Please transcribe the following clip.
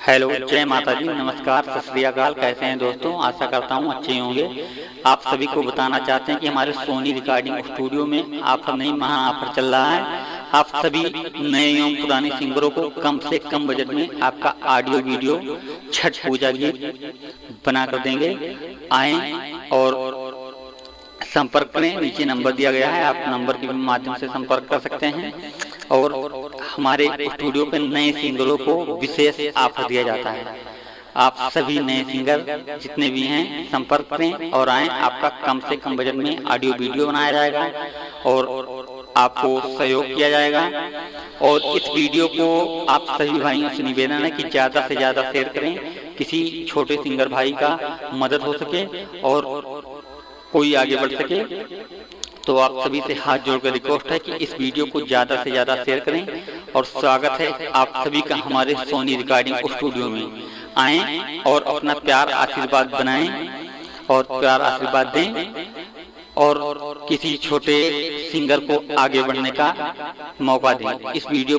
Hello, जय माता दी, नमस्कार, सत श्री अकाल। कैसे हैं दोस्तों? आशा करता हूँ अच्छे होंगे। आप सभी को बताना चाहते हैं कि हमारे सोनी रिकॉर्डिंग स्टूडियो में ऑफर नहीं, महा ऑफर चल रहा है। आप सभी नए एवं पुराने सिंगरों को कम से कम बजट में आपका ऑडियो वीडियो छठ पूजा गीत बना कर देंगे। आए और संपर्क करें, नीचे नंबर दिया गया है, आप नंबर के माध्यम से संपर्क कर सकते हैं। और हमारे स्टूडियो पे नए सिंगरों को विशेष ऑफर दिया जाता है। आप सभी नए सिंगर जितने भी हैं संपर्क करें और आएं। आपका कम से कम बजट में ऑडियो वीडियो बनाया जाएगा और आपको सहयोग किया जाएगा। और इस वीडियो को आप सभी भाइयों से निवेदन है कि ज्यादा से ज्यादा शेयर करें, किसी छोटे सिंगर भाई का मदद हो सके और कोई आगे बढ़ सके। तो आप सभी से हाथ जोड़कर रिक्वेस्ट है कि इस वीडियो को ज्यादा से ज्यादा शेयर करें। और स्वागत है आप सभी का हमारे सोनी रिकॉर्डिंग स्टूडियो में। आएं और अपना प्यार आशीर्वाद बनाएं और प्यार आशीर्वाद दें और किसी छोटे सिंगर को आगे बढ़ने का मौका दें। इस वीडियो